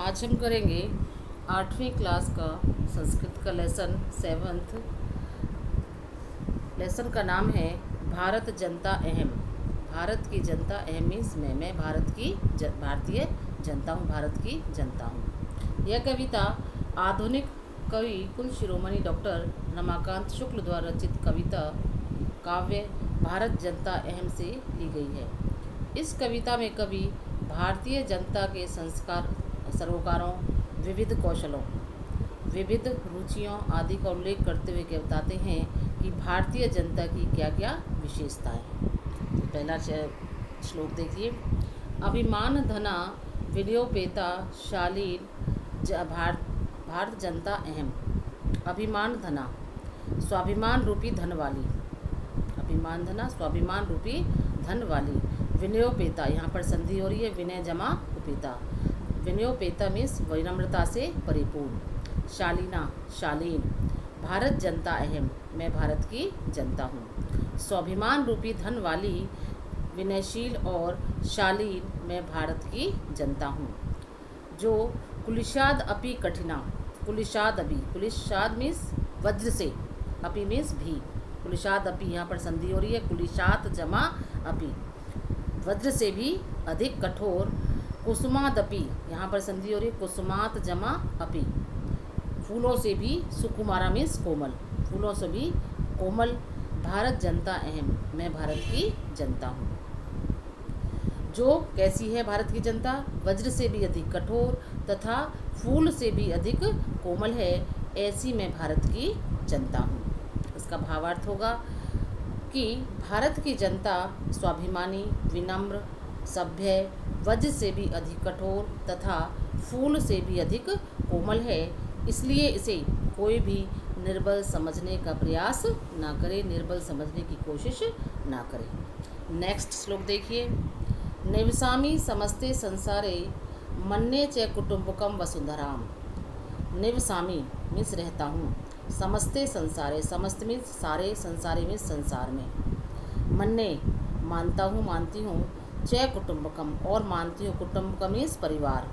आज हम करेंगे 8वीं क्लास का संस्कृत का लेसन 7th। लेसन का नाम है भारत जनता अहम। भारत की जनता अहम मीन्स मैं भारतीय जनता हूँ, भारत की जनता हूँ। यह कविता आधुनिक कवि कुल शिरोमणि डॉक्टर रमाकांत शुक्ल द्वारा रचित कविता काव्य भारत जनता अहम से ली गई है। इस कविता में कवि भारतीय जनता के सरोकारों, विविध कौशलों, विविध रुचियों आदि का उल्लेख करते हुए बताते हैं कि भारतीय जनता की क्या क्या विशेषताएं हैं। तो पहला श्लोक देखिए। अभिमान धना विनयोपेता शालीन भारत जनता अहम। अभिमान धना स्वाभिमान रूपी धन वाली, अभिमान धना स्वाभिमान रूपी धन वाली। विनयोपेता, यहाँ पर संधि हो रही है, विनय जमा उपेता। विनयोपेता मीन्स विनम्रता से परिपूर्ण। शालीना शालीन। भारत जनता अहम, मैं भारत की जनता हूँ। स्वाभिमान रूपी धन वाली, विनयशील और शालीन, मैं भारत की जनता हूँ। जो कुलिशाद अपि कठिना, कुलिशाद अपि, कुलिशाद मीन्स वज्र से, अपि मीन्स भी, कुलिशाद अपि यहाँ पर संधि हो रही है, कुलिशात जमा अपि, वज्र से भी अधिक कठोर। कुसुमादपि, यहाँ पर संधि हो रही है, कुसुमात जमा अपि, फूलों से भी, सुकुमारा मीन्स कोमल, फूलों से भी कोमल। भारत जनता अहम, मैं भारत की जनता हूँ। जो कैसी है भारत की जनता? वज्र से भी अधिक कठोर तथा फूल से भी अधिक कोमल है, ऐसी मैं भारत की जनता हूँ। इसका भावार्थ होगा कि भारत की जनता स्वाभिमानी, विनम्र, सभ्य, वज्र से भी अधिक कठोर तथा फूल से भी अधिक कोमल है, इसलिए इसे कोई भी निर्बल समझने का प्रयास ना करे, निर्बल समझने की कोशिश ना करे। नेक्स्ट श्लोक देखिए। निवसामि समस्ते संसारे मन्ये च कुटुम्बकम वसुंधराम। निवसामि मीन्स रहता हूँ, समस्ते संसारे, समस्त मीन्स सारे, संसारे मीन्स संसार में। मन्ये मानता हूँ, मानती हूँ, च कुटुम्बकम और मानती हूँ, कुटुम्बकम मीन्स परिवार,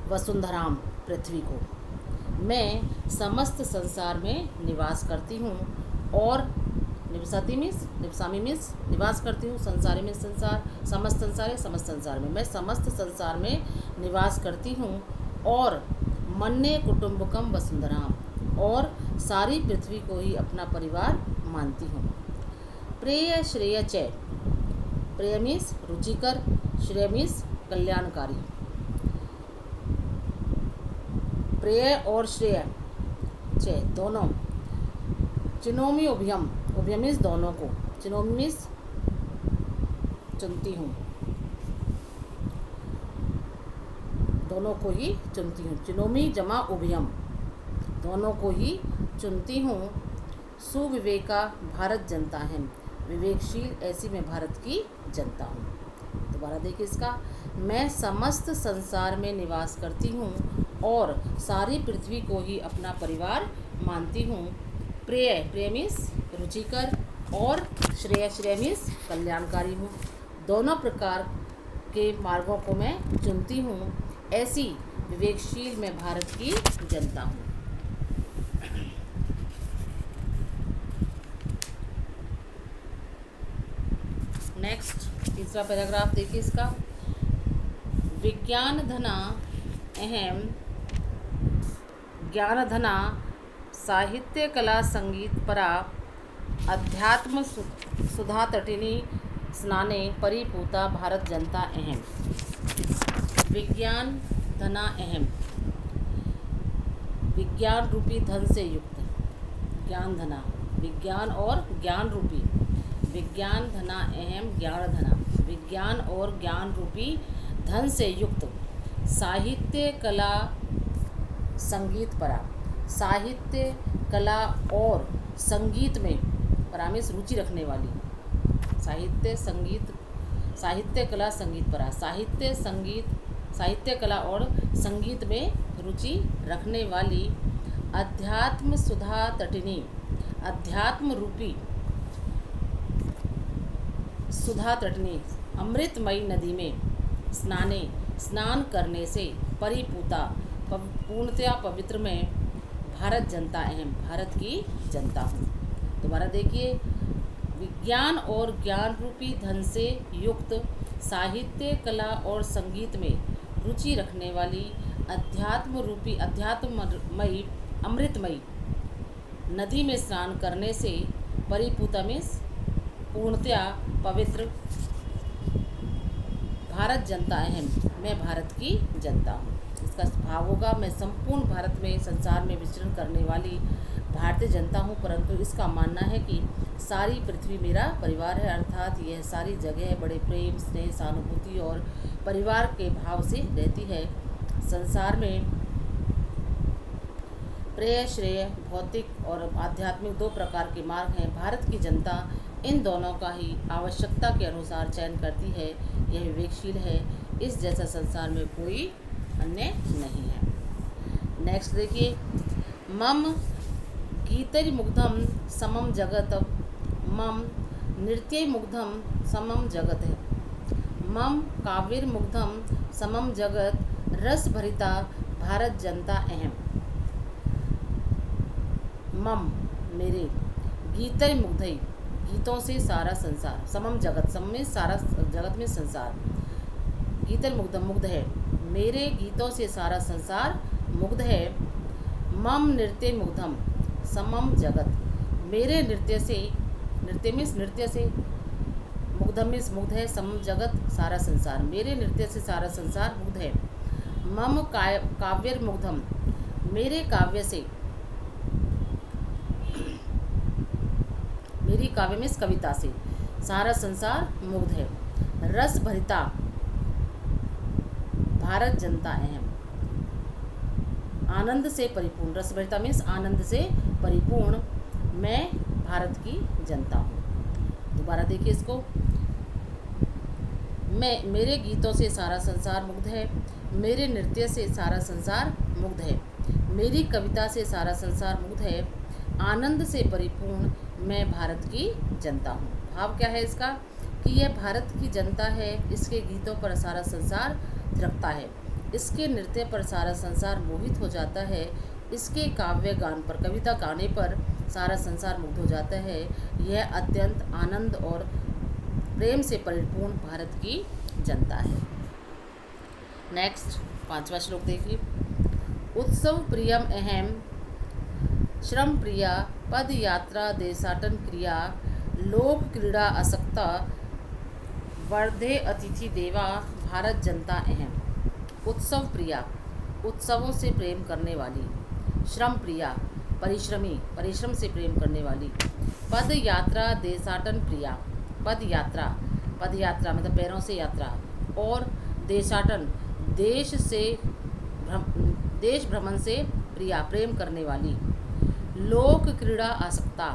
वसुंधराम पृथ्वी को। मैं समस्त संसार में निवास करती हूँ और निवसती मीन्स, निवसामी मीन्स निवास करती हूँ, संसारी मीन्स संसार, समस्त संसार है, समस्त संसार में, मैं समस्त संसार में निवास करती हूँ। और मन्ये कुटुम्बकम वसुंधराम, और सारी पृथ्वी को ही अपना परिवार मानती हूँ। प्रेय श्रेय च, प्रेय मीन्स रुचिकर, श्रेय मीन्स कल्याणकारी। प्रेय और श्रेय च दोनों। चिनोमी उभयम, उभयम मीन्स दोनों को, चिनोमी मीन्स चुनती हूँ, दोनों को ही चुनती हूँ। चिनोमी जमा उभयम, दोनों को ही चुनती हूँ। सुविवेका भारत जनता है, विवेकशील ऐसी मैं भारत की जनता हूँ। दोबारा देखिए इसका। मैं समस्त संसार में निवास करती हूँ और सारी पृथ्वी को ही अपना परिवार मानती हूँ। प्रेय, प्रेय मीन्स रुचिकर, और श्रेय, श्रेय मीन्स कल्याणकारी हूँ। दोनों प्रकार के मार्गों को मैं चुनती हूँ, ऐसी विवेकशील मैं भारत की जनता हूँ। नेक्स्ट तीसरा पैराग्राफ देखिए इसका। विज्ञान धना अहम, ज्ञान धना साहित्य कला संगीत परा, अध्यात्म सुधा तटिनी स्नाने परिपूता भारत जनता अहम। विज्ञान धना अहम, विज्ञान रूपी धन से युक्त, ज्ञान धना, विज्ञान और ज्ञान रूपी, विज्ञान धना अहम, ज्ञान धना, विज्ञान और ज्ञान रूपी धन से युक्त, साहित्य कला संगीत परा, साहित्य कला और संगीत में, परामिस रुचि रखने वाली, साहित्य संगीत, साहित्य कला संगीत परा, साहित्य संगीत, साहित्य कला और संगीत में रुचि रखने वाली, अध्यात्म सुधा तटिनी, अध्यात्म रूपी सुधा तटिनी अमृतमयी नदी में स्नान करने से परिपूता पूर्णतया पवित्र मैं भारत जनता अहम, भारत की जनता हूँ। दोबारा देखिए, विज्ञान और ज्ञान रूपी धन से युक्त साहित्य, कला और संगीत में रुचि रखने वाली अध्यात्ममयी अमृतमयी नदी में स्नान करने से परिपूतमिस पूर्णतया पवित्र भारत जनता अहम, मैं भारत की जनता हूँ। इसका भाव होगा, मैं संपूर्ण भारत में संसार में विचरण करने वाली भारतीय जनता हूँ, परंतु इसका मानना है कि सारी पृथ्वी मेरा परिवार है, अर्थात यह सारी जगह बड़े प्रेम, स्नेह, सहानुभूति और परिवार के भाव से रहती है। संसार में प्रेय, श्रेय, भौतिक और आध्यात्मिक दो प्रकार के मार्ग हैं। भारत की जनता इन दोनों का ही आवश्यकता के अनुसार चयन करती है। यह विवेकशील है, इस जैसा संसार में कोई अन्य नहीं है। नेक्स्ट देखिए, मम गीतैर्मुग्धं समम जगत, मम नृत्यैर्मुग्धं समम जगत है, मम काव्यैर्मुग्धं समम जगत, रस भरिता भारत जनता अहम। मम मेरे, गीतैर्मुग्धै गीतों से सारा संसार, समम जगत, सम में सारा जगत में संसार, गीतैर्मुग्धं मुग्ध है, मेरे गीतों से सारा संसार मुग्ध है। मम नृत्यैर्मुग्धं समम जगत, मेरे नृत्य से, नृत्य से, मुग्धम में मुग्ध है, समम जगत सारा संसार, मेरे नृत्य से सारा संसार मुग्ध है। मम काव्यैर्मुग्धं, मेरे काव्य से, मेरी काव्य में कविता से सारा संसार मुग्ध है। रस भरिता भारत जनता अहम, आनंद से परिपूर्ण, रस भरिता मीन्स आनंद से परिपूर्ण मैं भारत की जनता हूँ। दोबारा देखिए इसको, मैं, मेरे गीतों से सारा संसार मुग्ध है, मेरे नृत्य से सारा संसार मुग्ध है, मेरी कविता से सारा संसार मुग्ध है, आनंद से परिपूर्ण मैं भारत की जनता हूँ। भाव क्या है इसका कि यह भारत की जनता है, इसके गीतों पर सारा संसार थिरकता है, इसके नृत्य पर सारा संसार मोहित हो जाता है, इसके काव्य गान पर, कविता गाने पर सारा संसार मुग्ध हो जाता है। यह अत्यंत आनंद और प्रेम से परिपूर्ण भारत की जनता है। नेक्स्ट 5वां श्लोक देखिए, उत्सव प्रियम अहम, श्रम प्रिया, पद यात्रा देशाटन क्रिया, लोक क्रीड़ा आसक्ता, वर्धे अतिथि देवा भारत जनता अहम। उत्सव प्रिया, उत्सवों से प्रेम करने वाली, श्रम प्रिया, परिश्रमी, परिश्रम से प्रेम करने वाली, पद यात्रा देशाटन प्रिया, पद यात्रा, पद यात्रा मतलब पैरों से यात्रा, और देशाटन, देश भ्रमण से प्रिया, प्रेम करने वाली, लोक क्रीड़ा आसक्ता,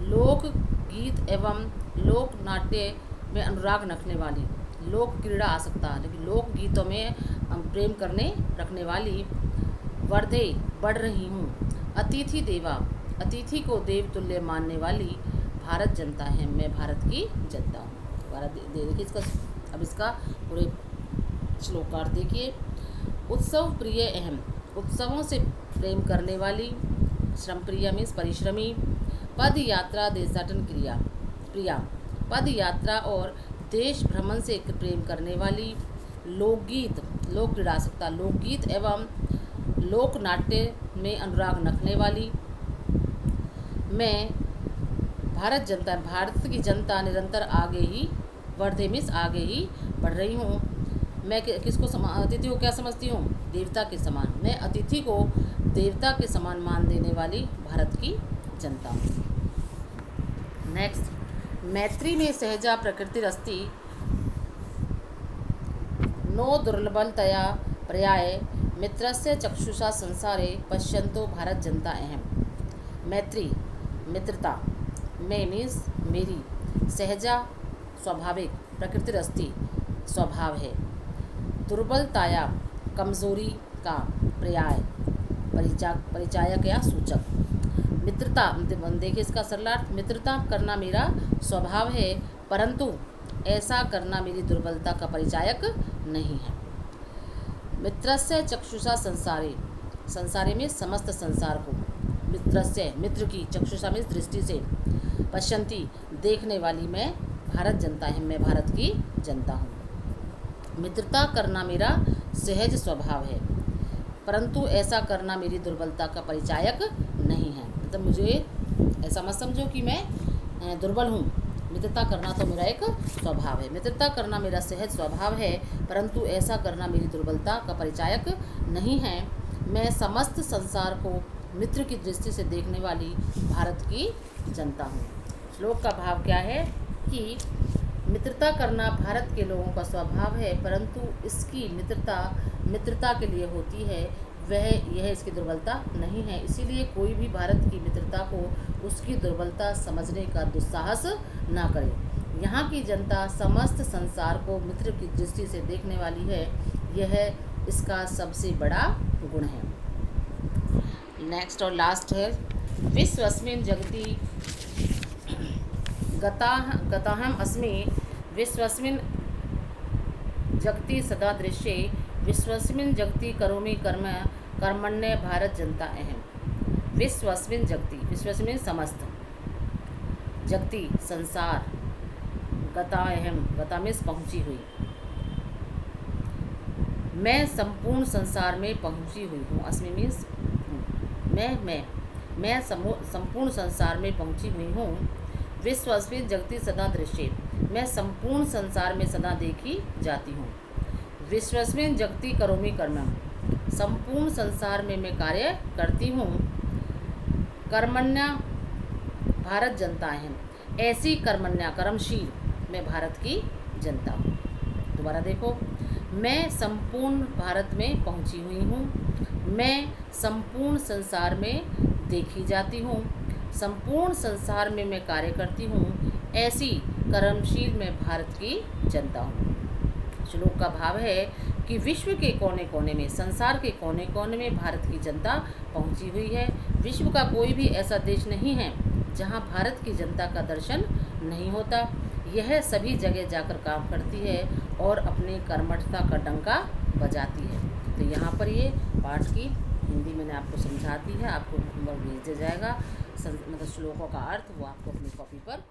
लोक गीत एवं लोक नाट्य में अनुराग रखने वाली, लोक क्रीड़ा आसक्ता लेकिन लोक गीतों में प्रेम करने रखने वाली, वर्धे बढ़ रही हूँ, अतिथि देवा, अतिथि को देव तुल्य मानने वाली भारत जनता है, मैं भारत की जनता हूँ। दोबारा देखिए इसका, अब इसका पूरे श्लोकार्थ देखिए, उत्सव प्रिय अहम, उत्सवों से प्रेम करने वाली, श्रम प्रिया मीन्स परिश्रमी, पद यात्रा देशाटन क्रिया प्रिया, पद यात्रा और देश भ्रमण से प्रेम करने वाली, लोकगीत, लोक क्रीड़ासक्ता, लोकगीत एवं लोक नाट्य में अनुराग रखने वाली, मैं भारत जनता, भारत की जनता निरंतर आगे ही, वर्धे मीन्स आगे ही बढ़ रही हूँ। मैं किसको अतिथि को क्या समझती हूँ? देवता के समान। मैं अतिथि को देवता के समान मान देने वाली भारत की जनता हूँ। नेक्स्ट, मैत्री में सहजा प्रकृतिरस्ति, नो दुर्लभलतया पर्याय, मित्रस्य चक्षुषा संसारे पश्यन्तो भारत जनता अहम। मैत्री, मित्रता, में मीन्स मेरी, सहजा स्वाभाविक, प्रकृतिरस्ति स्वभाव है, दुर्बलताया कमजोरी का पर्याय, परिचायक या सूचक, मित्रता देखिए इसका सरलार्थ, मित्रता करना मेरा स्वभाव है परंतु ऐसा करना मेरी दुर्बलता का परिचायक नहीं है। मित्रस्य चक्षुषा संसारे, संसारे में समस्त संसार को, मित्रस्य मित्र की, चक्षुषा में दृष्टि से, पश्यंती देखने वाली मैं भारत जनता है, मैं भारत की जनता हूँ। मित्रता करना मेरा सहज स्वभाव है, परंतु ऐसा करना मेरी दुर्बलता का परिचायक नहीं है। मतलब मुझे ऐसा मत समझो कि मैं दुर्बल हूँ। मित्रता करना तो मेरा एक स्वभाव है, मित्रता करना मेरा सहज स्वभाव है, परंतु ऐसा करना मेरी दुर्बलता का परिचायक नहीं है। मैं समस्त संसार को मित्र की दृष्टि से देखने वाली भारत की जनता हूँ। श्लोक का भाव क्या है कि मित्रता करना भारत के लोगों का स्वभाव है, परंतु इसकी मित्रता के लिए होती है, यह इसकी दुर्बलता नहीं है। इसीलिए कोई भी भारत की मित्रता को उसकी दुर्बलता समझने का दुस्साहस ना करे। यहाँ की जनता समस्त संसार को मित्र की दृष्टि से देखने वाली है, यह इसका सबसे बड़ा गुण है। नेक्स्ट और लास्ट है, विश्वस्मिन् जगति गताहम अस्मि, विश्वस्मिन् जगति सदा दृश्ये, विश्वस्मिन् जगति करोमि कर्म, कर्मण्य भारत जनता अहम। विश्वस्मिन् जगति, विश्वस्मिन् समस्त, जगति संसार, गता अहम, गता में पहुँची हुई, मैं संपूर्ण संसार में पहुँची हुई हूँ। अस्मि मीन्स मैं संपूर्ण संसार में पहुँची हुई हूँ। विश्वस्मिन् जगति सदा दृश्ये, मैं संपूर्ण संसार में सदा देखी जाती हूँ। विश्वस्मिन् जगति करोमि कर्मम, संपूर्ण संसार में मैं कार्य करती हूँ। कर्मण्या भारत जनता है, ऐसी कर्मण्या कर्मशील मैं भारत की जनता हूँ। दोबारा देखो, मैं संपूर्ण भारत में पहुँची हुई हूँ, मैं संपूर्ण संसार में देखी जाती हूँ, संपूर्ण संसार में मैं कार्य करती हूँ, ऐसी कर्मशील मैं भारत की जनता हूँ। श्लोक का भाव है कि विश्व के कोने कोने में, संसार के कोने कोने में भारत की जनता पहुँची हुई है। विश्व का कोई भी ऐसा देश नहीं है जहाँ भारत की जनता का दर्शन नहीं होता। यह सभी जगह जाकर काम करती है और अपने कर्मठता का डंका बजाती है। तो यहाँ पर ये पाठ की हिंदी मैंने आपको समझा दी है, आपको होमवर्क भेज दिया जाएगा। मतलब श्लोकों का अर्थ वो आपको अपनी कॉपी पर